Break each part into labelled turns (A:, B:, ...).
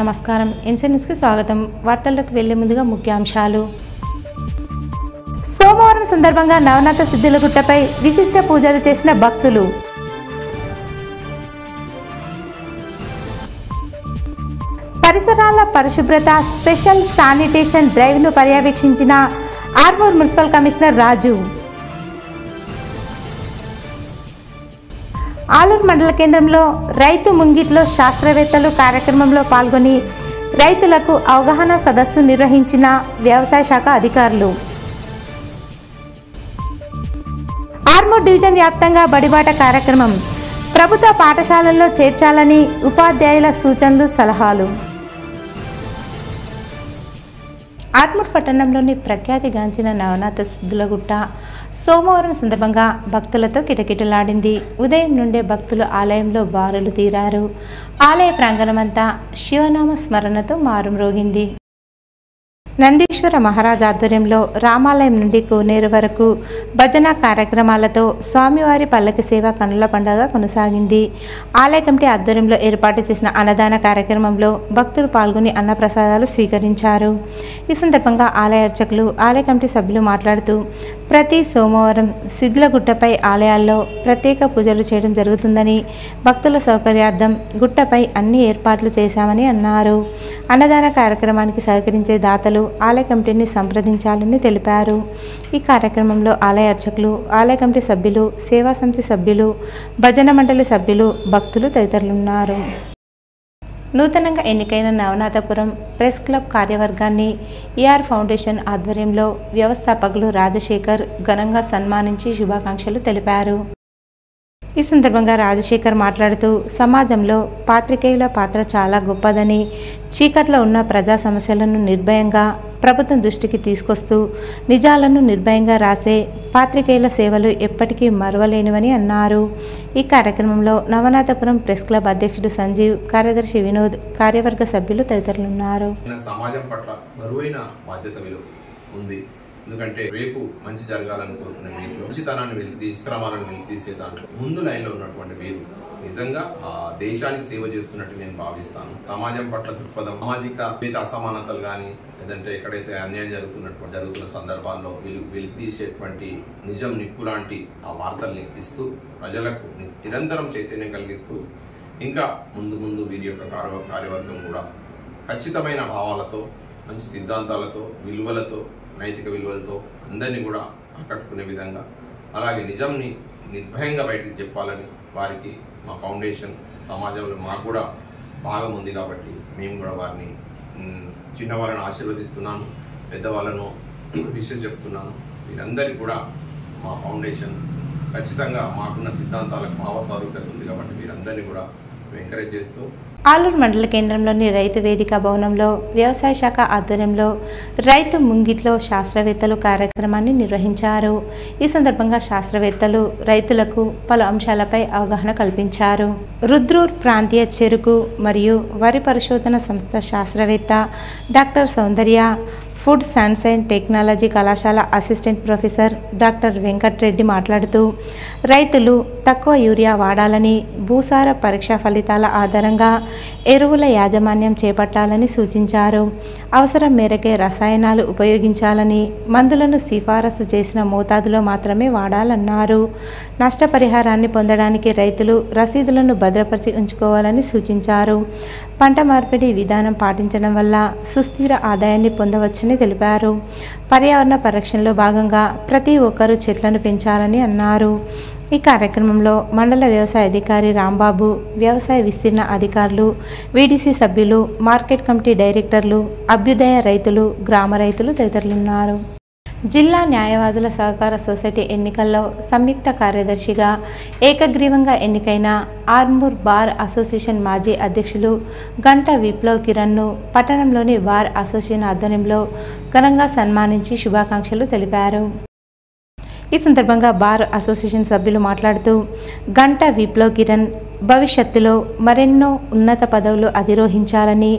A: నమస్కారం. ఎన్సీ న్యూస్కి స్వాగతం. వార్తల్లోకి వెళ్లే ముందుగా ముఖ్యాంశాలు. సోమవారం సందర్భంగా నవనాథ సిద్ధులగుట్టపై విశిష్ట పూజలు చేసిన భక్తులు. పరిసరాల పరిశుభ్రత స్పెషల్ శానిటేషన్ డ్రైవ్ను పర్యవేక్షించిన ఆర్మూర్ మున్సిపల్ కమిషనర్ రాజు. ఆలూరు మండల కేంద్రంలో రైతు ముంగిట్లో శాస్త్రవేత్తలు కార్యక్రమంలో పాల్గొని రైతులకు అవగాహన సదస్సు నిర్వహించిన వ్యవసాయ శాఖ అధికారులు. ఆర్మూర్ డివిజన్ వ్యాప్తంగా బడిబాట కార్యక్రమం ప్రభుత్వ పాఠశాలల్లో చేర్చాలని ఉపాధ్యాయుల సూచనలు సలహాలు. ఆర్మూర్ పట్టణంలోని ప్రఖ్యాతిగాంచిన నవనాథ సిద్ధులగుట్ట సోమవారం సందర్భంగా భక్తులతో కిటకిటలాడింది. ఉదయం నుండే భక్తులు ఆలయంలో బారులు తీరారు. ఆలయ ప్రాంగణమంతా శివనామ స్మరణతో మారుమ్రోగింది. నందీశ్వర మహారాజ్ ఆధ్వర్యంలో రామాలయం నుండి కోనేరు వరకు భజన కార్యక్రమాలతో స్వామివారి పల్లకి సేవ కన్నుల పండుగ కొనసాగింది. ఆలయ కమిటీ ఆధ్వర్యంలో ఏర్పాటు చేసిన అన్నదాన కార్యక్రమంలో భక్తులు పాల్గొని అన్నప్రసాదాలు స్వీకరించారు. ఈ సందర్భంగా ఆలయ అర్చకులు, ఆలయ కమిటీ సభ్యులు మాట్లాడుతూ ప్రతి సోమవారం సిద్ధులగుట్టపై ఆలయాల్లో ప్రత్యేక పూజలు చేయడం జరుగుతుందని, భక్తుల సౌకర్యార్థం గుట్టపై అన్ని ఏర్పాట్లు చేశామని అన్నారు. అన్నదాన కార్యక్రమానికి సహకరించే దాతలు ఆలయ కమిటీని సంప్రదించాలని తెలిపారు. ఈ కార్యక్రమంలో ఆలయ అర్చకులు, ఆలయ కమిటీ సభ్యులు, సేవా సమితి సభ్యులు, భజన మండలి సభ్యులు, భక్తులు తదితరులున్నారు. నూతనంగా ఎన్నికైన నవనాథపురం ప్రెస్ క్లబ్ కార్యవర్గాన్ని ఈఆర్ ఫౌండేషన్ ఆధ్వర్యంలో వ్యవస్థాపకులు రాజశేఖర్ ఘనంగా సన్మానించి శుభాకాంక్షలు తెలిపారు. ఈ సందర్భంగా రాజశేఖర్ మాట్లాడుతూ సమాజంలో పాత్రికేయుల పాత్ర చాలా గొప్పదని, చీకట్లో ఉన్న ప్రజా సమస్యలను నిర్భయంగా ప్రభుత్వం దృష్టికి తీసుకొస్తూ నిజాలను నిర్భయంగా రాసే పాత్రికేయుల సేవలు ఎప్పటికీ మరువలేనివని అన్నారు. ఈ కార్యక్రమంలో నవనాథపురం ప్రెస్ క్లబ్ అధ్యక్షుడు సంజీవ్, కార్యదర్శి వినోద్, కార్యవర్గ సభ్యులు తదితరులున్నారు.
B: సమాజం పట్ల బరువైన బాధ్యత ఉంది. ఎందుకంటే రేపు మంచి జరగాలని కోరుకునే వీరిలో మంచితనాన్ని వెలికితీసి క్రమాలను వెలికితీసే దాంట్లో ముందు లైన్లో ఉన్నటువంటి వీరు నిజంగా దేశానికి సేవ చేస్తున్నట్టు నేను భావిస్తాను. సమాజం పట్ల దృక్పథం, సామాజిక అసమానతలు కానీ లేదంటే ఎక్కడైతే అన్యాయం జరుగుతున్న సందర్భాల్లో వెలికితీసేటువంటి నిజం నిప్పు లాంటి ఆ వార్తల్ని ఇస్తూ ప్రజలకు నిరంతరం చైతన్యం కలిగిస్తూ ఇంకా ముందు వీరి యొక్క కార్యవర్గం కూడా ఖచ్చితమైన భావాలతో, మంచి సిద్ధాంతాలతో, విలువలతో, నైతిక విలువలతో అందరినీ కూడా ఆకట్టుకునే విధంగా, అలాగే నిజంని నిర్భయంగా బయటికి చెప్పాలని వారికి మా ఫౌండేషన్ సమాజంలో మాకు కూడా భాగం ఉంది కాబట్టి మేము కూడా వారిని చిన్నవాళ్ళను ఆశీర్వదిస్తున్నాను, పెద్దవాళ్ళను విషయం చెప్తున్నాను. వీరందరికీ కూడా మా ఫౌండేషన్ ఖచ్చితంగా మాకున్న సిద్ధాంతాలకు భావసారూప్యత ఉంది కాబట్టి వీరందరినీ కూడా ఎంకరేజ్ చేస్తూ
A: ఆలూరు మండల కేంద్రంలోని రైతు వేదిక భవనంలో వ్యవసాయ శాఖ ఆధ్వర్యంలో రైతు ముంగిట్లో శాస్త్రవేత్తలు కార్యక్రమాన్ని నిర్వహించారు. ఈ సందర్భంగా శాస్త్రవేత్తలు రైతులకు పలు అంశాలపై అవగాహన కల్పించారు. రుద్రూర్ ప్రాంతీయ చెరుకు మరియు వరి పరిశోధన సంస్థ శాస్త్రవేత్త doctor Soundarya, food science and technology కళాశాల అసిస్టెంట్ ప్రొఫెసర్ డాక్టర్ వెంకట్రెడ్డి మాట్లాడుతూ రైతులు తక్కువ యూరియా వాడాలని, భూసార పరీక్షా ఫలితాల ఆధారంగా ఎరువుల యాజమాన్యం చేపట్టాలని సూచించారు. అవసరం మేరకే రసాయనాలు ఉపయోగించాలని, మందులను సిఫారసు చేసిన మోతాదులో మాత్రమే వాడాలన్నారు. నష్టపరిహారాన్ని పొందడానికి రైతులు రసీదులను భద్రపరిచి ఉంచుకోవాలని సూచించారు. పంట మార్పిడి విధానం పాటించడం వల్ల సుస్థిర ఆదాయాన్ని పొందవచ్చని తెలిపారు. పర్యావరణ పరిరక్షణలో భాగంగా ప్రతి ఒక్కరూ చెట్లను పెంచాలని అన్నారు. ఈ కార్యక్రమంలో మండల వ్యవసాయ అధికారి రాంబాబు, వ్యవసాయ విస్తీర్ణ అధికారులు, వీడీసీ సభ్యులు, మార్కెట్ కమిటీ డైరెక్టర్లు, అభ్యుదయ రైతులు, గ్రామ రైతులు తదితరులున్నారు. జిల్లా న్యాయవాదుల సహకార సొసైటీ ఎన్నికల్లో సంయుక్త కార్యదర్శిగా ఏకగ్రీవంగా ఎన్నికైన ఆర్మూర్ బార్ అసోసియేషన్ మాజీ అధ్యక్షులు గంట విప్లవ్ కిరణ్ను పట్టణంలోని బార్ అసోసియేషన్ ఆధ్వర్యంలో ఘనంగా సన్మానించి శుభాకాంక్షలు తెలిపారు. ఈ సందర్భంగా బార్ అసోసియేషన్ సభ్యులు మాట్లాడుతూ గంట విప్లవ్ కిరణ్ భవిష్యత్తులో మరెన్నో ఉన్నత పదవులు అధిరోహించాలని,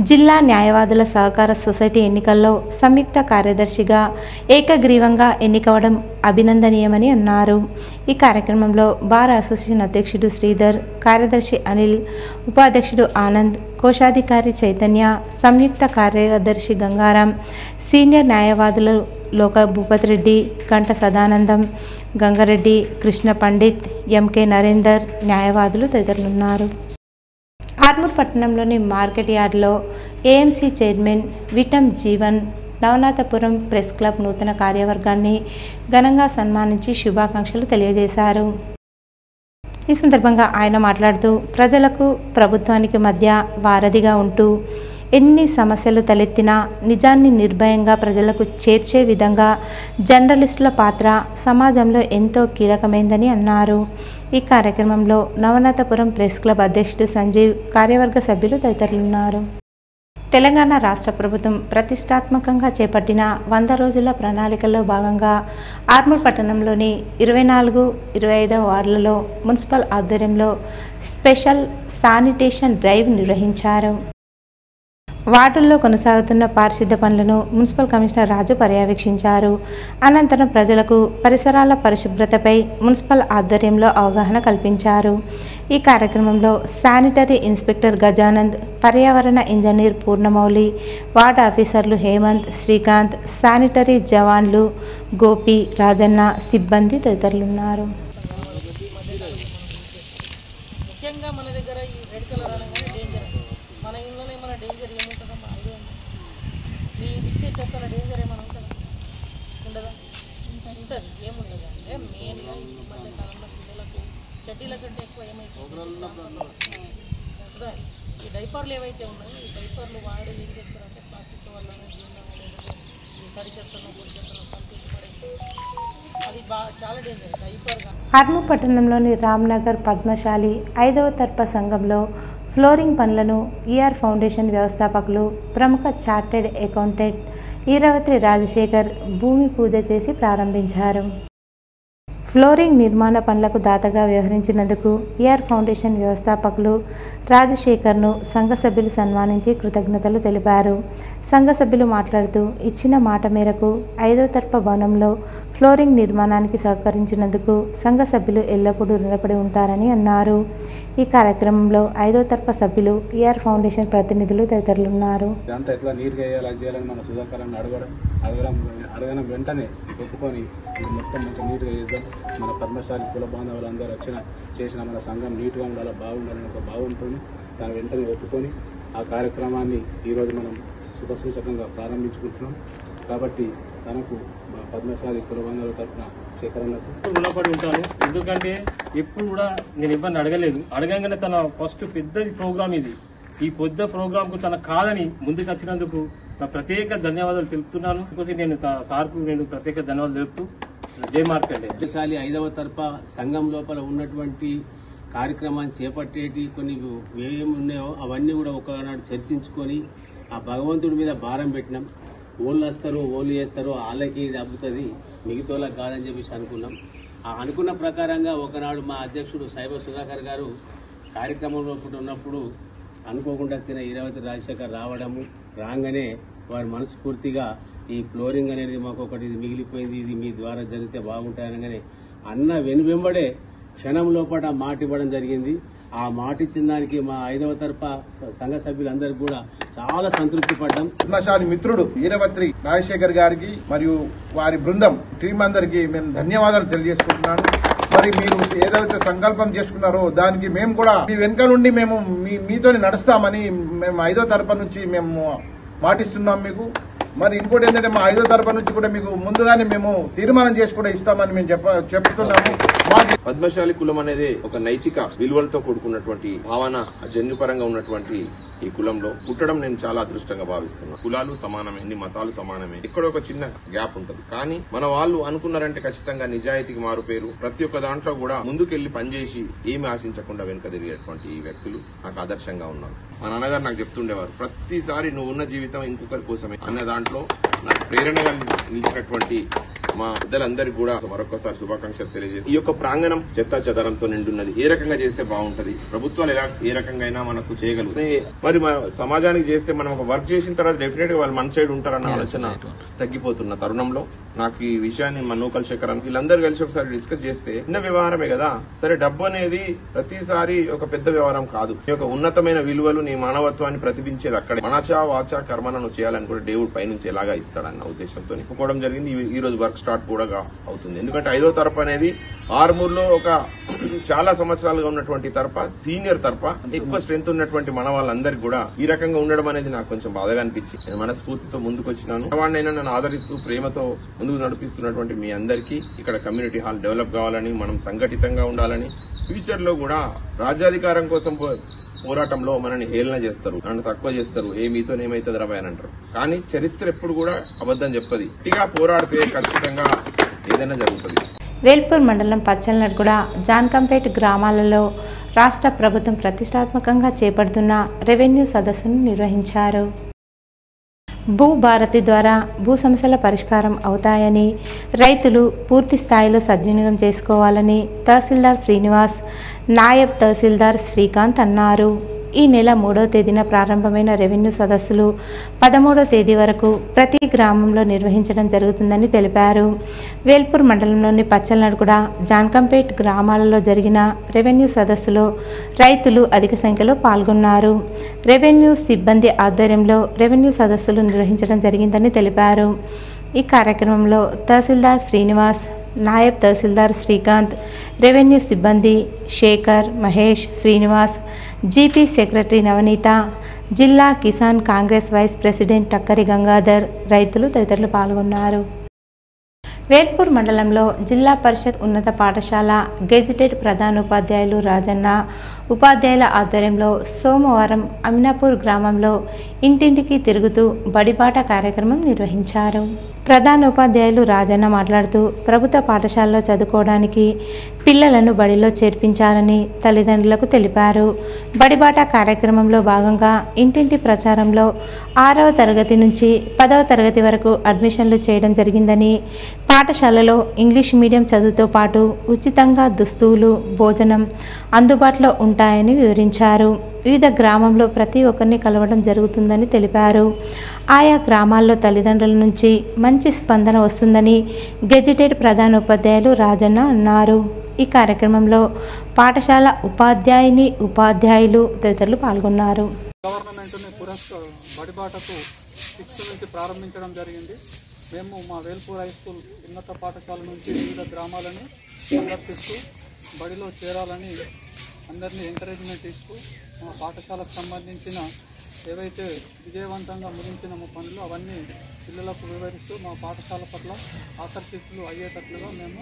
A: జిల్లా న్యాయవాదుల సహకార సొసైటీ ఎన్నికల్లో సంయుక్త కార్యదర్శిగా ఏకగ్రీవంగా ఎన్నికవడం అభినందనీయమని అన్నారు. ఈ కార్యక్రమంలో బార్ అసోసియేషన్ అధ్యక్షుడు శ్రీధర్, కార్యదర్శి అనిల్, ఉపాధ్యక్షుడు ఆనంద్, కోశాధికారి చైతన్య, సంయుక్త కార్యదర్శి గంగారాం, సీనియర్ న్యాయవాదులు లోక భూపతి రెడ్డి, గంట సదానందం, గంగారెడ్డి, కృష్ణ పండిత్, ఎంకే నరేందర్, న్యాయవాదులు తదితరులున్నారు. ఆర్మూర్ పట్టణంలోని మార్కెట్ యార్డ్లో AMC chairman Vitam Jeevan Navanathapuram press club నూతన కార్యవర్గాన్ని ఘనంగా సన్మానించి శుభాకాంక్షలు తెలియజేశారు. ఈ సందర్భంగా ఆయన మాట్లాడుతూ ప్రజలకు ప్రభుత్వానికి మధ్య వారధిగా ఉంటూ ఎన్ని సమస్యలు తలెత్తినా నిజాన్ని నిర్భయంగా ప్రజలకు చేర్చే విధంగా జర్నలిస్టుల పాత్ర సమాజంలో ఎంతో కీలకమైందని అన్నారు. ఈ కార్యక్రమంలో నవనాథపురం ప్రెస్ క్లబ్ అధ్యక్షుడు సంజీవ్, కార్యవర్గ సభ్యులు తదితరులున్నారు. తెలంగాణ రాష్ట్ర ప్రభుత్వం ప్రతిష్టాత్మకంగా చేపట్టిన 100 రోజుల ప్రణాళికల్లో భాగంగా ఆర్మూర్ పట్టణంలోని 24, 25 వార్డులలో మున్సిపల్ ఆధ్వర్యంలో స్పెషల్ శానిటేషన్ డ్రైవ్ నిర్వహించారు. వార్డుల్లో కొనసాగుతున్న పారిశుద్ధ్య పనులను మున్సిపల్ కమిషనర్ రాజు పర్యవేక్షించారు. అనంతరం ప్రజలకు పరిసరాల పరిశుభ్రతపై మున్సిపల్ ఆధ్వర్యంలో అవగాహన కల్పించారు. ఈ కార్యక్రమంలో శానిటరీ ఇన్స్పెక్టర్ గజానంద్, పర్యావరణ ఇంజనీర్ పూర్ణమౌళి, వార్డు ఆఫీసర్లు హేమంత్, శ్రీకాంత్, శానిటరీ జవాన్లు గోపి, రాజన్న, సిబ్బంది తదితరులున్నారు.
C: ముఖ్యంగా మన దగ్గర ఈ రెడ్ కలర్ అనగానే డేంజర్. మన ఇంట్లో ఏమైనా డేంజర్ ఏముంటుందమ్మా? ఐడియా ఉంది. మీరు ఇచ్చే చెక్కల డేంజర్ ఏమైనా ఉంటుందా? ఉండదా? ఉంటుంది. ఏముండదు అంటే మెయిన్గా ఈ మధ్య కాలంలో పిల్లలకు చెడ్డీల కంటే ఎక్కువ ఏమైతుంది, ఈ డైపర్లు ఏవైతే ఉన్నాయో ఈ డైపర్లు వాడి ఏం చేస్తారంటే ప్లాస్టిక్ వల్ల ఈ తడి చెత్తను పొడి చెత్తను పంపించి పడేసి అది చాలా డేంజర్ డైపర్గా.
A: ఆర్మూర్ పట్టణంలోని రామ్నగర్ పద్మశాలి 5వ తర్ప సంఘంలో ఫ్లోరింగ్ పనులను ఈఆర్ ఫౌండేషన్ వ్యవస్థాపకులు, ప్రముఖ చార్టెడ్ అకౌంటెంట్ ఈరావతి రాజశేఖర్ భూమి పూజ చేసి ప్రారంభించారు. ఫ్లోరింగ్ నిర్మాణ పనులకు దాతగా వ్యవహరించినందుకు ఈఆర్ ఫౌండేషన్ వ్యవస్థాపకులు రాజశేఖర్ను సంఘ సభ్యులు సన్మానించి కృతజ్ఞతలు తెలిపారు. సంఘ సభ్యులు మాట్లాడుతూ ఇచ్చిన మాట మేరకు 5వ తర్ప భవనంలో ఫ్లోరింగ్ నిర్మాణానికి సహకరించినందుకు సంఘ సభ్యులు ఎల్లప్పుడూ రుణపడి ఉంటారని అన్నారు. ఈ కార్యక్రమంలో 5వ తర్ప సభ్యులు, ఈఆర్ ఫౌండేషన్ ప్రతినిధులు తదితరులున్నారు.
D: అడగడం వెంటనే ఒప్పుకొని మొత్తం మంచిగా నీట్గా చేద్దాం, మన పద్మశాలి కుల బాంధవులందరూ చేసిన మన సంఘం నీట్గా ఉండాలి, బాగుండాలని ఒక భావంతో దాని వెంటనే ఒప్పుకొని ఆ కార్యక్రమాన్ని ఈరోజు మనం శుభసూచకంగా ప్రారంభించుకుంటున్నాం. కాబట్టి తనకు మా పద్మశాలి కుల బాంధవుల తరఫున శేఖరణకు
E: రుణపడి ఉంటాను. ఎందుకంటే ఎప్పుడు కూడా నేను ఇబ్బంది అడగలేదు. అడగంగానే తన ఫస్ట్ పెద్దది ప్రోగ్రామ్ ఇది. ఈ పెద్ద ప్రోగ్రాంకు తన కాదని ముందుకు వచ్చినందుకు నా ప్రత్యేక ధన్యవాదాలు తెలుపుతున్నాను. నేను సార్కు నేను ప్రత్యేక ధన్యవాదాలు తెలుపుతూ జై మార్కండే.
F: పద్మశాలి 5వ తర్ప సంఘం లోపల ఉన్నటువంటి కార్యక్రమాన్ని చేపట్టేటి కొన్ని ఏమి ఉన్నాయో అవన్నీ కూడా ఒకనాడు చర్చించుకొని ఆ భగవంతుడి మీద భారం పెట్టినాం. ఓళ్ళు వస్తారు, ఓళ్ళు చేస్తారు, వాళ్ళకి ఇది అబ్బుతుంది, మిగతాళ్ళకి కాదని చెప్పేసి అనుకున్నాం. ఆ అనుకున్న ప్రకారంగా ఒకనాడు మా అధ్యక్షుడు సైబర్ సుధాకర్ గారు కార్యక్రమంలో ఉన్నప్పుడు అనుకోకుండా తిన ఈరావతి రాజశేఖర్ రావడము, రాగానే వారి మనస్ఫూర్తిగా ఈ ఫ్లోరింగ్ అనేది మాకు ఒకటి మిగిలిపోయింది, ఇది మీ ద్వారా జరిగితే బాగుంటాయనగానే అన్న వెనువెంబడే క్షణం లోపల మాట ఇవ్వడం జరిగింది. ఆ మాట ఇచ్చిన దానికి మా 5వ తర్ప సంఘ సభ్యులందరికీ కూడా చాలా సంతృప్తి పడ్డాం.
G: పద్మశాలి మిత్రుడు ఈరావతి రాజశేఖర్ గారికి మరియు వారి బృందం టీం అందరికీ మేము ధన్యవాదాలు తెలియజేసుకుంటున్నాను. మరి మీరు ఏదైతే సంకల్పం చేసుకున్నారో దానికి మేము కూడా మీ వెనుక నుండి మేము మీతో నడుస్తామని మేము 5వ తరఫు నుంచి మేము మాటిస్తున్నాం మీకు. మరి ఇంకోటి ఏంటంటే మా 5వ తరఫు నుంచి కూడా మీకు ముందుగానే మేము తీర్మానం చేసి కూడా ఇస్తామని మేము చెప్తున్నాము.
B: పద్మశాలి కులం అనేది ఒక నైతిక విలువలతో కూడుకున్నటువంటి భావన జన్యుపరంగా ఉన్నటువంటి ఈ కులంలో పుట్టడం నేను చాలా అదృష్టంగా భావిస్తున్నాను. కులాలు సమానమే, అన్ని మతాలు సమానమే, ఇక్కడ ఒక చిన్న గ్యాప్ ఉంటుంది. కానీ మన వాళ్ళు అనుకున్నారంటే ఖచ్చితంగా నిజాయితీకి మారు పేరు. ప్రతి ఒక్క దాంట్లో కూడా ముందుకెళ్లి పనిచేసి ఏమి ఆశించకుండా వెనుక తిరిగేటువంటి ఈ వ్యక్తులు నాకు ఆదర్శంగా ఉన్నారు. మా నాన్నగారు నాకు చెప్తుండేవారు, ప్రతిసారి నువ్వు ఉన్న జీవితం ఇంకొకరి కోసమే అన్న దాంట్లో నాకు ప్రేరణగా నిలిచినటువంటి మా పెద్దలందరికీ కూడా మరొకసారి శుభాకాంక్షలు తెలియజేసి ఈ యొక్క ప్రాంగణం చెత్త చెదరంతో నిండున్నది. ఏ రకంగా చేస్తే బాగుంటది, ప్రభుత్వాలు ఏ రకంగా అయినా మనకు చేయగలుగుతాయి. మరి సమాజానికి చేస్తే మనం ఒక వర్క్ చేసిన తర్వాత డెఫినెట్ గా వాళ్ళు మన సైడ్ ఉంటారన్న ఆలోచన తగ్గిపోతున్న తరుణంలో నాకు ఈ విషయాన్ని మా నూకల్ శేఖరం వీళ్ళందరూ కలిసి ఒకసారి డిస్కస్ చేస్తే చిన్న వ్యవహారమే కదా, సరే డబ్బు అనేది ప్రతిసారి ఒక పెద్ద వ్యవహారం కాదు. ఈ యొక్క ఉన్నతమైన విలువలు నీ మానవత్వాన్ని ప్రతిబించేది అక్కడే. మనచా వాచా కర్మలను చేయాలని కూడా దేవుడు పైనుంచి ఎలాగా ఇస్తాడన్న ఉద్దేశంతో ఒప్పుకోవడం జరిగింది. ఈ రోజు వర్క్ స్టార్ట్ కూడా అవుతుంది. ఎందుకంటే 5వ తరఫు అనేది ఆర్మూర్లో ఒక చాలా సంవత్సరాలుగా ఉన్నటువంటి తరఫ, సీనియర్ తరఫ, ఎక్కువ స్ట్రెంత్ ఉన్నటువంటి మన వాళ్ళందరికీ కూడా ఈ రకంగా ఉండడం అనేది నాకు కొంచెం బాధగా అనిపించింది. నేను మనస్ఫూర్తితో ముందుకు వచ్చినాను. వాడినైనా నన్ను ఆదరిస్తూ ప్రేమతో ముందుకు నడిపిస్తున్నటువంటి మీ అందరికీ ఇక్కడ కమ్యూనిటీ హాల్ డెవలప్ కావాలని, మనం సంఘటితంగా ఉండాలని, ఫ్యూచర్ లో కూడా రాజ్యాధికారం కోసం పోరాటంలో మనల్ని హేళన చేస్తారు, నన్ను తక్కువ చేస్తారు, మీతోనేమైతుంది రాబాయ్ అని అంటారు. కానీ చరిత్ర ఎప్పుడు కూడా అబద్దం చెప్పది. గట్టిగా పోరాడితే ఖచ్చితంగా ఏదైనా జరుగుతుంది.
A: వేల్పూర్ మండలం పచ్చలనడుగుడ, జాన్కంపేట్ గ్రామాలలో రాష్ట్ర ప్రభుత్వం ప్రతిష్టాత్మకంగా చేపడుతున్న రెవెన్యూ సదస్సును నిర్వహించారు. భూభారతి ద్వారా భూ సమస్యల పరిష్కారం అవుతాయని, రైతులు పూర్తి స్థాయిలో సద్వినియోగం చేసుకోవాలని తహసీల్దార్ శ్రీనివాస్, నాయబ్ తహసీల్దార్ శ్రీకాంత్ అన్నారు. ఈ నెల 3వ తేదీన ప్రారంభమైన రెవెన్యూ సదస్సులు 13వ తేదీ వరకు ప్రతి గ్రామంలో నిర్వహించడం జరుగుతుందని తెలిపారు. వేల్పూర్ మండలంలోని పచ్చలనడుగుడ, జాన్కంపేట్ గ్రామాలలో జరిగిన రెవెన్యూ సదస్సులో రైతులు అధిక సంఖ్యలో పాల్గొన్నారు. రెవెన్యూ సిబ్బంది ఆధ్వర్యంలో రెవెన్యూ సదస్సులు నిర్వహించడం జరిగిందని తెలిపారు. ఈ కార్యక్రమంలో తహసీల్దార్ శ్రీనివాస్, నాయబ్ తహసీల్దార్ శ్రీకాంత్, రెవెన్యూ సిబ్బంది శేఖర్, మహేష్, శ్రీనివాస్, జీపీ సెక్రటరీ నవనీత, జిల్లా కిసాన్ కాంగ్రెస్ వైస్ ప్రెసిడెంట్ టక్కరి గంగాధర్, రైతులు తదితరులు పాల్గొన్నారు. వేల్పూర్ మండలంలో జిల్లా పరిషత్ ఉన్నత పాఠశాల గెజిటెడ్ ప్రధానోపాధ్యాయులు రాజన్న, ఉపాధ్యాయుల ఆధ్వర్యంలో సోమవారం అమినాపూర్ గ్రామంలో ఇంటింటికి తిరుగుతూ బడిబాట కార్యక్రమం నిర్వహించారు. ప్రధానోపాధ్యాయులు రాజన్న మాట్లాడుతూ ప్రభుత్వ పాఠశాలలో చదువుకోవడానికి పిల్లలను బడిలో చేర్పించాలని తల్లిదండ్రులకు తెలిపారు. బడిబాట కార్యక్రమంలో భాగంగా ఇంటింటి ప్రచారంలో 6వ తరగతి నుంచి 10వ తరగతి వరకు అడ్మిషన్లు చేయడం జరిగిందని, పాఠశాలలో ఇంగ్లీష్ మీడియం చదువుతో పాటు ఉచితంగా దుస్తువులు, భోజనం అందుబాటులో ఉంటాయని వివరించారు. వివిధ గ్రామంలో ప్రతి ఒక్కరిని కలవడం జరుగుతుందని తెలిపారు. ఆయా గ్రామాల్లో తల్లిదండ్రుల నుంచి మంచి స్పందన వస్తుందని గెజిటెడ్ ప్రధానోపాధ్యాయులు రాజన్న అన్నారు. ఈ కార్యక్రమంలో పాఠశాల ఉపాధ్యాయులు తదితరులు పాల్గొన్నారు.
H: గవర్నమెంట్ని బడిబాటకు 6 నుంచి ప్రారంభించడం జరిగింది. మేము మా వేల్పూర్ హై స్కూల్ ఉన్నత పాఠశాల నుంచి వివిధ గ్రామాలను సందర్శిస్తూ బడిలో చేరాలని అందరినీ ఎంకరేజ్మెంట్ ఇస్తూ మా పాఠశాలకు సంబంధించిన ఏవైతే విజయవంతంగా ముగించిన పనులు అవన్నీ పిల్లలకు వివరిస్తూ మా పాఠశాల పట్ల ఆకర్షితులు అయ్యేటట్లుగా మేము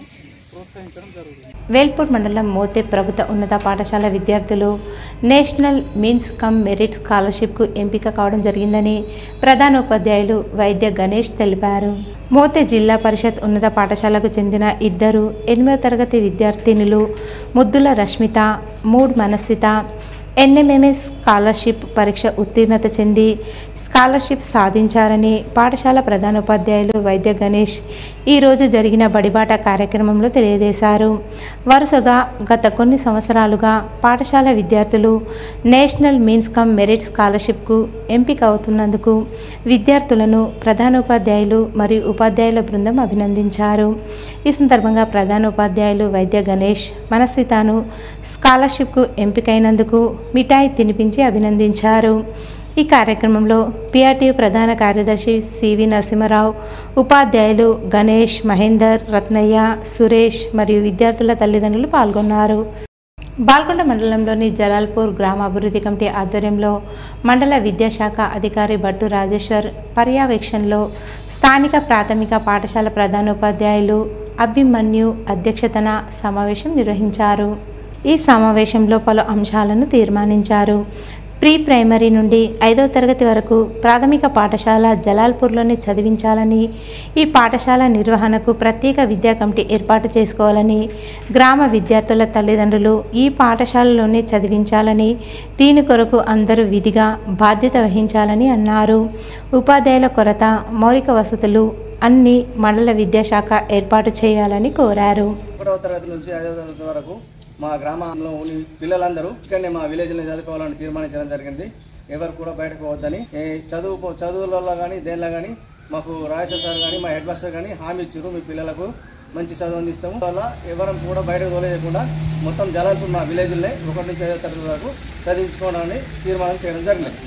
H: ప్రోత్సహించడం జరుగుతుంది.
A: వేల్పూర్ మండలం మోతే ప్రభుత్వ ఉన్నత పాఠశాల విద్యార్థులు నేషనల్ మీన్స్ కమ్ మెరిట్ స్కాలర్షిప్కు ఎంపిక కావడం జరిగిందని ప్రధానోపాధ్యాయులు వైద్య గణేష్ తెలిపారు. మోతే జిల్లా పరిషత్ ఉన్నత పాఠశాలకు చెందిన 2 8వ తరగతి విద్యార్థినులు ముద్దుల రష్మిత, మూడ్ మనస్థిత NMMS స్కాలర్షిప్ పరీక్ష ఉత్తీర్ణత చెంది స్కాలర్షిప్ సాధించారని పాఠశాల ప్రధానోపాధ్యాయులు వైద్య గణేష్ ఈరోజు జరిగిన బడిబాట కార్యక్రమంలో తెలియజేశారు. వరుసగా గత కొన్ని సంవత్సరాలుగా పాఠశాల విద్యార్థులు నేషనల్ మీన్స్ కమ్ మెరిట్ స్కాలర్షిప్కు ఎంపిక అవుతున్నందుకు విద్యార్థులను ప్రధానోపాధ్యాయులు మరియు ఉపాధ్యాయుల బృందం అభినందించారు. ఈ సందర్భంగా ప్రధానోపాధ్యాయులు వైద్య గణేష్ మనస్థితాను స్కాలర్షిప్కు ఎంపికైనందుకు మిఠాయి తినిపించి అభినందించారు. ఈ కార్యక్రమంలో PRTU ప్రధాన కార్యదర్శి CV నరసింహరావు, ఉపాధ్యాయులు గణేష్, మహేందర్, రత్నయ్య, సురేష్ మరియు విద్యార్థుల తల్లిదండ్రులు పాల్గొన్నారు. బాల్కొండ మండలంలోని జలాల్పూర్ గ్రామాభివృద్ధి కమిటీ ఆధ్వర్యంలో మండల విద్యాశాఖ అధికారి భట్టు రాజేశ్వర్ పర్యవేక్షణలో స్థానిక ప్రాథమిక పాఠశాల ప్రధానోపాధ్యాయులు అభిమన్యు అధ్యక్షతన సమావేశం నిర్వహించారు. ఈ సమావేశంలో పలు అంశాలను తీర్మానించారు. ప్రీ ప్రైమరీ నుండి 5వ తరగతి వరకు ప్రాథమిక పాఠశాల జలాల్పూర్లోనే చదివించాలని, ఈ పాఠశాల నిర్వహణకు ప్రత్యేక విద్యా కమిటీ ఏర్పాటు చేసుకోవాలని, గ్రామ విద్యార్థుల తల్లిదండ్రులు ఈ పాఠశాలలోనే చదివించాలని, దీని కొరకు అందరూ విధిగా బాధ్యత వహించాలని అన్నారు. ఉపాధ్యాయుల కొరత, మౌలిక వసతులు, అన్ని మండల విద్యాశాఖ ఏర్పాటు చేయాలని కోరారు.
I: 1వ తరగతి నుంచి 5వ తరగతి వరకు మా గ్రామంలో ఉన్న పిల్లలందరూ ఇక్కడనే మా విలేజ్లో చదువుకోవాలని తీర్మానించడం జరిగింది. ఎవరు కూడా బయటకు పోవద్దని, చదువులలో కానీ దేనిలో కానీ మాకు రాజేశ్వర సార్ కానీ మా హెడ్ మాస్టర్ కానీ హామీ ఇచ్చారు. మీ పిల్లలకు మంచి చదువు అందిస్తాము. వల్ల ఎవరం కూడా బయటకు తోలేయకుండా మొత్తం జలాల్పూర్ మా విలేజ్లో 1 నుంచి 5వ తరగతి వరకు చదివించుకోవడాన్ని తీర్మానం చేయడం జరిగింది.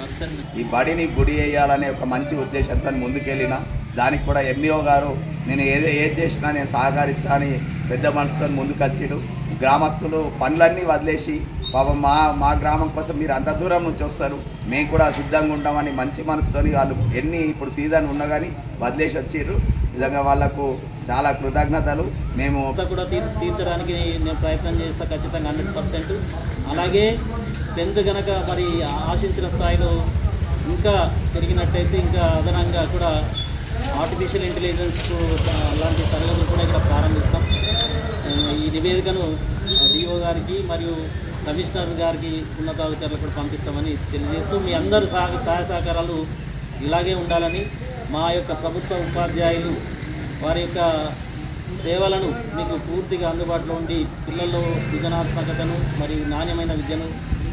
J: ఈ బడిని గుడి వేయాలనే ఒక మంచి ఉద్దేశంతో ముందుకెళ్ళిన దానికి కూడా ఎంఈఓ గారు నేను ఏది చేసినా నేను సహకరిస్తా అని పెద్ద మనసుతో ముందుకొచ్చిడు. గ్రామస్తులు పనులన్నీ వదిలేసి పాపం మా గ్రామం కోసం మీరు అంత దూరం నుంచి వస్తారు, మేము కూడా సిద్ధంగా ఉంటామని మంచి మనసుతోని వాళ్ళు ఇప్పుడు సీజన్ ఉన్నా కానీ వదిలేసి వచ్చిర్రు. నిజంగా వాళ్లకు చాలా కృతజ్ఞతలు. మేము
K: కూడా తీర్చడానికి నేను ప్రయత్నం చేస్తా ఖచ్చితంగా 100%. అలాగే 10th కనుక మరి ఆశించిన స్థాయిలో ఇంకా పెరిగినట్టయితే ఇంకా అదనంగా కూడా ఆర్టిఫిషియల్ ఇంటెలిజెన్స్ లాంటి తరగతులు కూడా ఇక్కడ ప్రారంభిస్తాం. ఈ నివేదికను డిఓ గారికి మరియు కమిషనర్ గారికి ఉన్నతాధికారులకు కూడా పంపిస్తామని తెలియజేస్తూ మీ అందరి సహాయ సహకారాలు ఇలాగే ఉండాలని, మా యొక్క ప్రభుత్వ ఉపాధ్యాయులు వారి యొక్క సేవలను మీకు పూర్తిగా అందుబాటులో ఉండి పిల్లల్లో సృజనాత్మకతను మరియు నాణ్యమైన విద్యను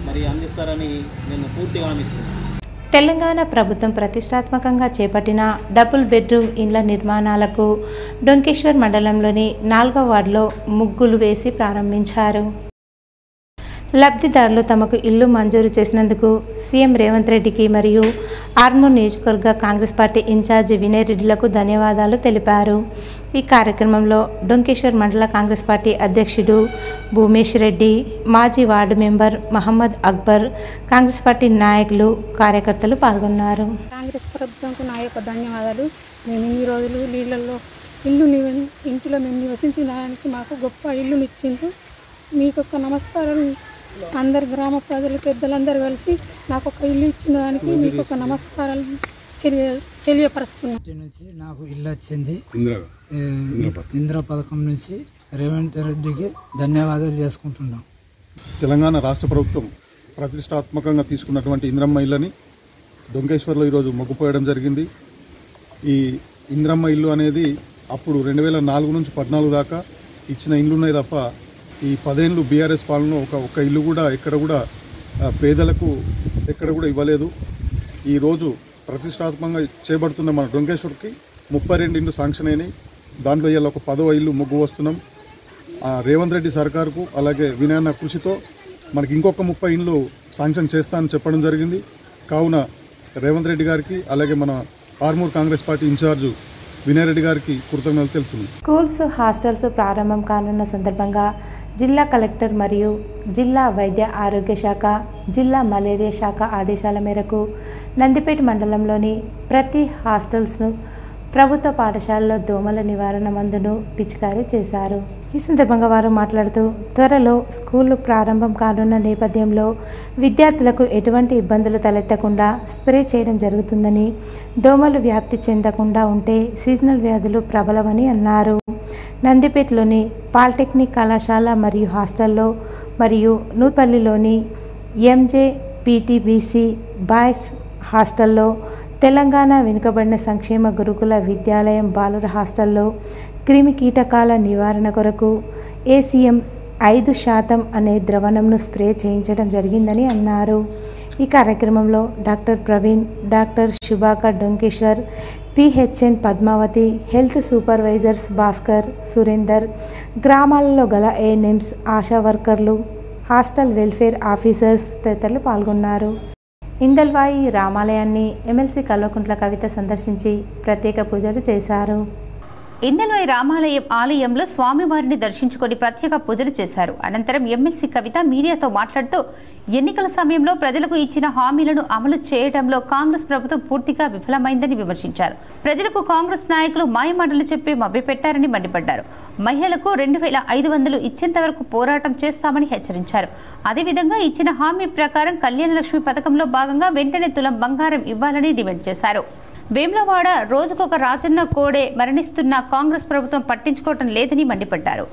K: మరి అందిస్తారని నేను పూర్తిగా హామీస్తున్నాను.
A: తెలంగాణ ప్రభుత్వం ప్రతిష్టాత్మకంగా చేపట్టిన డబుల్ బెడ్రూమ్ ఇండ్ల నిర్మాణాలకు డొంకేశ్వర్ మండలంలోని 4వ వార్డులో ముగ్గులు వేసి ప్రారంభించారు. లబ్ధిదారులు తమకు ఇల్లు మంజూరు చేసినందుకు సీఎం రేవంత్ రెడ్డికి మరియు ఆర్మూర్ నియోజకవర్గ కాంగ్రెస్ పార్టీ ఇన్ఛార్జి వినయ్ రెడ్డిలకు ధన్యవాదాలు తెలిపారు. ఈ కార్యక్రమంలో డొంకేశ్వర్ మండల కాంగ్రెస్ పార్టీ అధ్యక్షుడు భూమేష్ రెడ్డి, మాజీ ward member Mohammed Akbar, Congress party నాయకులు, కార్యకర్తలు పాల్గొన్నారు.
L: కాంగ్రెస్ ప్రభుత్వంకు నా యొక్క ధన్యవాదాలు. మేము ఇన్ని రోజులు నీళ్ళల్లో ఇంటిలో మేము నివసించడానికి మాకు గొప్ప ఇల్లు ఇచ్చిండ్రు. మీకు ఒక నమస్కారాలు. అందరు గ్రామ ప్రజలు పెద్దలందరూ కలిసి నాకు ఒక ఇల్లు ఇచ్చిన దానికి మీకు ఒక నమస్కారాలు తెలియపరుస్తున్నాను.
M: నుంచి నాకు ఇల్లు వచ్చింది. ఇందిరా పథకం నుంచి రేవంత్ రెడ్డికి ధన్యవాదాలు చేసుకుంటున్నాం.
G: తెలంగాణ రాష్ట్ర ప్రభుత్వం ప్రతిష్టాత్మకంగా తీసుకున్నటువంటి ఇందిరమ్మ ఇళ్ళని డొంకేశ్వర్లో ఈరోజు మొగ్గుపోయడం జరిగింది. ఈ ఇందిరమ్మ ఇల్లు అనేది అప్పుడు 2004 నుంచి 14 దాకా ఇచ్చిన ఇల్లు ఉన్నాయి తప్ప ఈ 10 ఏళ్ళు బీఆర్ఎస్ పాలన ఒక ఇల్లు కూడా ఎక్కడ కూడా పేదలకు ఎక్కడ కూడా ఇవ్వలేదు. ఈరోజు ప్రతిష్టాత్మకంగా చేపడుతున్న మన డొంకేశ్వర్కి 32 ఇండ్లు శాంక్షన్ అయినాయి. దాంట్లో ఇవాళ ఒక 10వ ఇల్లు మొగ్గు వస్తున్నాం. రేవంత్ రెడ్డి సర్కార్కు అలాగే వినయన్న కృషితో మనకి ఇంకొక 30 ఇండ్లు శాంక్షన్ చేస్తానని చెప్పడం జరిగింది. కావున రేవంత్ రెడ్డి గారికి అలాగే మన ఆర్మూర్ కాంగ్రెస్ పార్టీ ఇన్ఛార్జు వినయ్ రెడ్డి గారికి కృతజ్ఞతలు తెలుపుతుంది.
A: స్కూల్స్, హాస్టల్స్ ప్రారంభం కానున్న సందర్భంగా జిల్లా కలెక్టర్ మరియు జిల్లా వైద్య ఆరోగ్య శాఖ, జిల్లా మలేరియా శాఖ ఆదేశాల మేరకు నందిపేట మండలంలోని ప్రతి హాస్టల్స్ను ప్రభుత్వ పాఠశాలలో దోమల నివారణ మందును పిచికారీ చేశారు. ఈ సందర్భంగా వారు మాట్లాడుతూ త్వరలో స్కూళ్లు ప్రారంభం కానున్న నేపథ్యంలో విద్యార్థులకు ఎటువంటి ఇబ్బందులు తలెత్తకుండా స్ప్రే చేయడం జరుగుతుందని, దోమలు వ్యాప్తి చెందకుండా ఉంటే సీజనల్ వ్యాధులు ప్రబలమని అన్నారు. నందిపేటలోని పాలిటెక్నిక్ కళాశాల మరియు హాస్టల్లో మరియు నూపల్లిలోని MJPTBC బాయ్స్ హాస్టల్లో, తెలంగాణ వెనుకబడిన సంక్షేమ గురుకుల విద్యాలయం బాలుర హాస్టల్లో క్రిమి కీటకాల నివారణ కొరకు ACM 5% అనే ద్రవణంను స్ప్రే చేయించడం జరిగిందని అన్నారు. ఈ కార్యక్రమంలో doctor Praveen, doctor Shubhakar Donkeshwar, PHN Padmavathi, health supervisors Bhaskar, Surender, గ్రామాలలో గల ANMs, ఆశా వర్కర్లు, హాస్టల్ వెల్ఫేర్ ఆఫీసర్స్ తదితరులు పాల్గొన్నారు. ఇందల్వాయి రామాలయాన్ని ఎమ్మెల్సీ కల్వకుంట్ల కవిత సందర్శించి ప్రత్యేక పూజలు చేశారు.
N: ఇందల్వాయి రామాలయం ఆలయంలో స్వామివారిని దర్శించుకొని ప్రత్యేక పూజలు చేశారు. అనంతరం ఎమ్మెల్సీ కవిత మీడియాతో మాట్లాడుతూ ఎన్నికల సమయంలో ప్రజలకు ఇచ్చిన హామీలను అమలు చేయడంలో కాంగ్రెస్ ప్రభుత్వం పూర్తిగా విఫలమైందని విమర్శించారు. ప్రజలకు కాంగ్రెస్ నాయకులు మాయమాటలు చెప్పి మభ్యపెట్టారని మండిపడ్డారు. మహిళలకు 2500 ఇచ్చేంత వరకు పోరాటం చేస్తామని హెచ్చరించారు. అదేవిధంగా ఇచ్చిన హామీ ప్రకారం కళ్యాణ లక్ష్మి పథకంలో భాగంగా వెంటనే తులం బంగారం ఇవ్వాలని డిమాండ్ చేశారు. వేములవాడ రోజుకొక రాజన్న కోడే మరణిస్తున్న కాంగ్రెస్ ప్రభుత్వం పట్టించుకోవటం లేదని మండిపడ్డారు.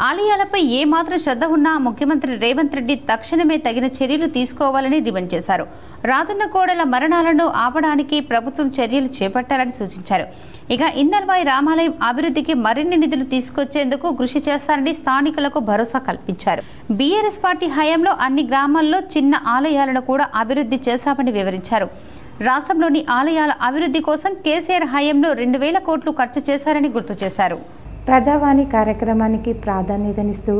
N: ఆలయాలపై ఏమాత్రం శ్రద్ధ ఉన్నా ముఖ్యమంత్రి రేవంత్ రెడ్డి తక్షణమే తగిన చర్యలు తీసుకోవాలని డిమాండ్ చేశారు. రాజన్న కోడల మరణాలను ఆపడానికి ప్రభుత్వం చర్యలు చేపట్టాలని సూచించారు. ఇక ఇందల్వాయి రామాలయం అభివృద్ధికి మరిన్ని నిధులు తీసుకొచ్చేందుకు కృషి చేస్తారని స్థానికులకు భరోసా కల్పించారు. బీఆర్ఎస్ పార్టీ హయాంలో అన్ని గ్రామాల్లో చిన్న ఆలయాలను కూడా అభివృద్ధి చేశామని వివరించారు. రాష్ట్రంలోని ఆలయాల అభివృద్ధి కోసం కేసీఆర్ హయాంలో 2,000 కోట్లు ఖర్చు చేశారని గుర్తు చేశారు.
A: ప్రజావాణి కార్యక్రమానికి ప్రాధాన్యతనిస్తూ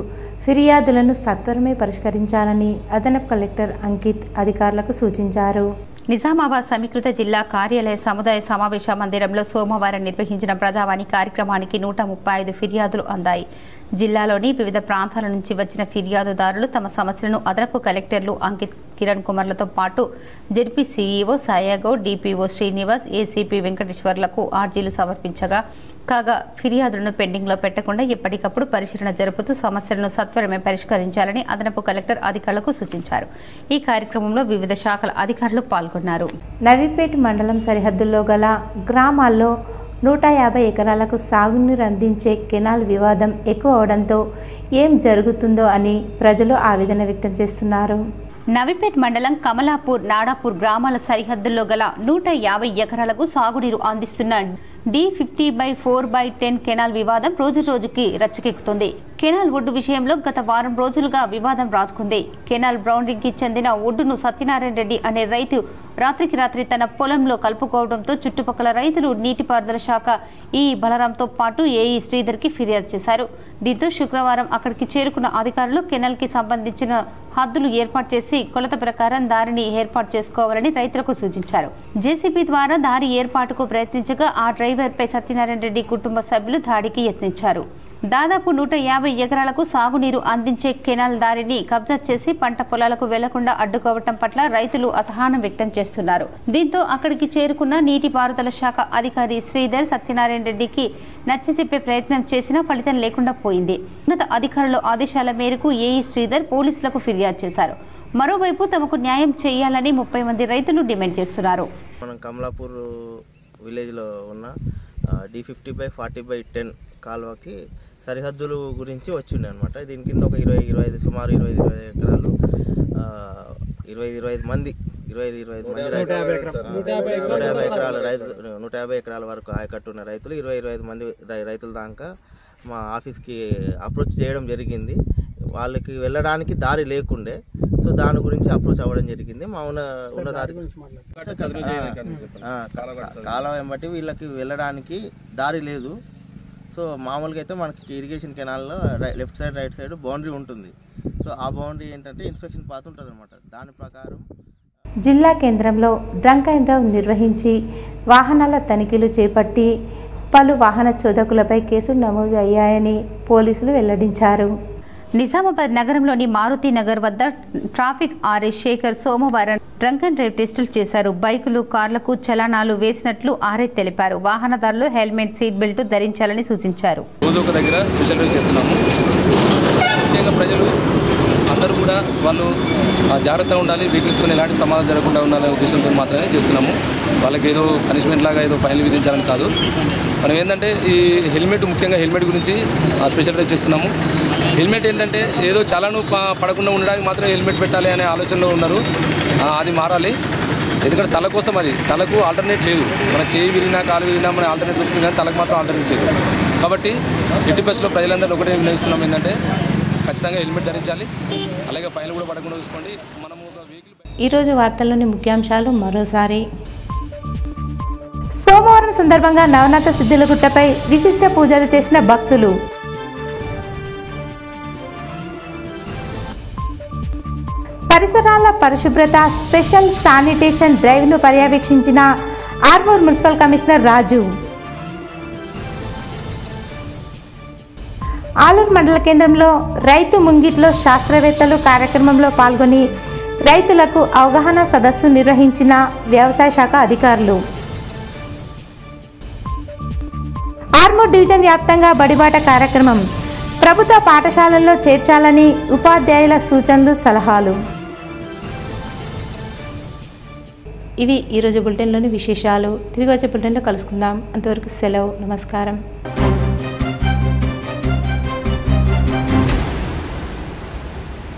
A: ఫిర్యాదులను సత్వరమే పరిష్కరించాలని అదనపు కలెక్టర్ అంకిత్ అధికారులకు సూచించారు.
N: నిజామాబాద్ సమీకృత జిల్లా కార్యాలయ సముదాయ సమావేశ మందిరంలో సోమవారం నిర్వహించిన ప్రజావాణి కార్యక్రమానికి 135 ఫిర్యాదులు అందాయి. జిల్లాలోని వివిధ ప్రాంతాల నుంచి వచ్చిన ఫిర్యాదుదారులు తమ సమస్యలను అదనపు కలెక్టర్లు అంకిత్ కిరణ్ కుమార్లతో పాటు ZP CEO Sayagoud, DPO Srinivas, ACP వెంకటేశ్వర్లకు ఆర్జీలు సమర్పించగా కాగా ఫిర్యాదులను పెండింగ్లో పెట్టకుండా ఎప్పటికప్పుడు పరిశీలన జరుపుతూ సమస్యలను సత్వరమే పరిష్కరించాలని అదనపు కలెక్టర్ అధికారులకు సూచించారు. ఈ కార్యక్రమంలో వివిధ శాఖల అధికారులు పాల్గొన్నారు.
A: నవీపేట్ మండలం సరిహద్దుల్లో గల గ్రామాల్లో 150 ఎకరాలకు సాగునీరు అందించే కెనాల్ వివాదం ఎక్కువ అవడంతో ఏం జరుగుతుందో అని ప్రజలు ఆవేదన వ్యక్తం చేస్తున్నారు.
N: నవీపేట్ మండలం కమలాపూర్, నాడాపూర్ గ్రామాల సరిహద్దుల్లో గల 150 ఎకరాలకు సాగునీరు అందిస్తున్న D50/4/10 కెనాల్ వివాదం రోజురోజుకి రచ్చకెక్కుతుంది. కెనాల్ ఒడ్డు విషయంలో గత వారం రోజులుగా వివాదం రాజుకుంది. కెనాల్ బౌండరీకి చెందిన ఒడ్డును సత్యనారాయణ రెడ్డి అనే రైతు రాత్రికి రాత్రి తన పొలంలో కలుపుకోవడంతో చుట్టుపక్కల రైతులు నీటిపారుదల శాఖ ఈ బలరాంతో పాటు ఏఈ శ్రీధర్కి ఫిర్యాదు చేశారు. దీంతో శుక్రవారం అక్కడికి చేరుకున్న అధికారులు కెనాల్కి సంబంధించిన హద్దులు ఏర్పాటు చేసి కొలత ప్రకారం దారిని ఏర్పాటు చేసుకోవాలని రైతులకు సూచించారు. జేసీబీ ద్వారా దారి ఏర్పాటుకు ప్రయత్నించగా ఆ డ్రైవర్పై సత్యనారాయణ రెడ్డి కుటుంబ సభ్యులు దాడికి యత్నించారు. దాదాపు 150 ఎకరాలకు సాగునీరు అందించే కెనాల్ దారిని కబ్జా చేసి పంట పొలాలకు వెళ్లకుండా అడ్డుకోవటం పట్ల రైతులు అసహనం వ్యక్తం చేస్తున్నారు. దీంతో అక్కడికి చేరుకున్న నీటిపారుదల శాఖ అధికారి శ్రీధర్ సత్యనారాయణ రెడ్డికి నచ్చచెప్పే ప్రయత్నం చేసినా ఫలితం లేకుండా పోయింది. ఉన్నత అధికారుల ఆదేశాల మేరకు ఏఈ శ్రీధర్ పోలీసులకు ఫిర్యాదు చేశారు. మరోవైపు తమకు న్యాయం చేయాలని 30 మంది రైతులు డిమాండ్ చేస్తున్నారు.
O: మనం కమలాపూర్ విలేజ్లో ఉన్న D50/40/10 కాలువకి సరిహద్దులు గురించి వచ్చిండే అనమాట. దీని కింద ఒక 20-25 సుమారు 20 ఎకరాలు 25 మంది 150 ఎకరాల రైతులు 150 ఎకరాల వరకు ఆయకట్టున్న రైతులు 25 మంది రైతుల దాకా మా ఆఫీస్కి అప్రోచ్ చేయడం జరిగింది. వాళ్ళకి వెళ్ళడానికి దారి లేకుండే, సో దాని గురించి అప్రోచ్ అవ్వడం జరిగింది. మా కాలం వెంబటి వీళ్ళకి వెళ్ళడానికి దారి లేదు. సో మామూలుగా అయితే మనకి ఇరిగేషన్ కెనాల్లో left side right side boundary ఉంటుంది. సో ఆ బౌండరీ ఏంటంటే ఇన్స్పెక్షన్ పాత్ ఉంటుంది అనమాట. దాని ప్రకారం
A: జిల్లా కేంద్రంలో డ్రంక్ అండ్ డ్రైవ్ నిర్వహించి వాహనాల తనిఖీలు చేపట్టి పలు వాహన చోదకులపై కేసులు నమోదు అయ్యాయని పోలీసులు వెల్లడించారు.
N: నిజామాబాద్ నగరంలోని మారుతి నగర్ వద్ద ట్రాఫిక్ ఆర్ఏ శేఖర్ సోమవారం డ్రంక్ అండ్ డ్రైవ్ టెస్టులు చేశారు. బైకులు, కార్లకు చలానాలు వేసినట్లు ఆర్ఏ తెలిపారు. వాహనదారులు హెల్మెట్, సీట్ బెల్ట్ ధరించాలని సూచించారు.
P: రోజు ఒక దగ్గర స్పెషల్ డ్రైవ్ చేస్తున్నాము. ముఖ్యంగా ప్రజలు అందరూ కూడా వాళ్ళు జాగ్రత్తగా ఉండాలి, వెహికల్స్తో ఎలాంటి ప్రమాదం జరగకుండా ఉండాలనే ఉద్దేశంతో మాత్రమే చేస్తున్నాము. వాళ్ళకి ఏదో పనిష్మెంట్ లాగా ఏదో ఫైన్లు విధించాలని కాదు. మనం ఏంటంటే ఈ హెల్మెట్, ముఖ్యంగా హెల్మెట్ గురించి స్పెషల్ డ్రైవ్ చేస్తున్నాము. హెల్మెట్ ఏంటంటే ఏదో చలాను పడకుండా ఉండడానికి మాత్రం హెల్మెట్ పెట్టాలి అనే ఆలోచనలో ఉన్నారు. అది మారాలి. ఎందుకంటే తల కోసం, అది తలకు ఆల్టర్నేట్ లేదు. మన చేయి విరిగినా, కాలు విరిగినా మన ఆల్టర్నేట్ దొరుకుతుంది, కానీ తలకు మాత్రం ఆల్టర్నేట్ లేదు. కాబట్టి ఎట్టి బస్సులో ప్రజలందరూ ఒకటే నిర్ణయిస్తున్నాం ఏంటంటే ఖచ్చితంగా హెల్మెట్ ధరించాలి, అలాగే ఫైన్లు కూడా పడకుండా చూసుకోండి. మనము
A: ఈరోజు వార్తల్లోని ముఖ్యాంశాలు మరోసారి. సోమవారం సందర్భంగా నవనాథ సిద్ధులగుట్టపై విశిష్ట పూజలు చేసిన భక్తులు. పరిసరాల పరిశుభ్రత స్పెషల్ శానిటేషన్ డ్రైవ్ను పర్యవేక్షించిన ఆర్మూర్ మున్సిపల్ కమిషనర్ రాజు. ఆలూరు మండల కేంద్రంలో రైతు ముంగిట్లో శాస్త్రవేత్తలు కార్యక్రమంలో పాల్గొని రైతులకు అవగాహన సదస్సు నిర్వహించిన వ్యవసాయ శాఖ అధికారులు. ఆర్మూర్ డివిజన్ వ్యాప్తంగా బడిబాట కార్యక్రమం. ప్రభుత్వ పాఠశాలల్లో చేర్చాలని ఉపాధ్యాయుల సూచనలు, సలహాలు. ఇవి ఈరోజు బులెటిన్లోని విశేషాలు. తిరిగి వచ్చే బులెటిన్లో కలుసుకుందాం. అంతవరకు సెలవు. నమస్కారం.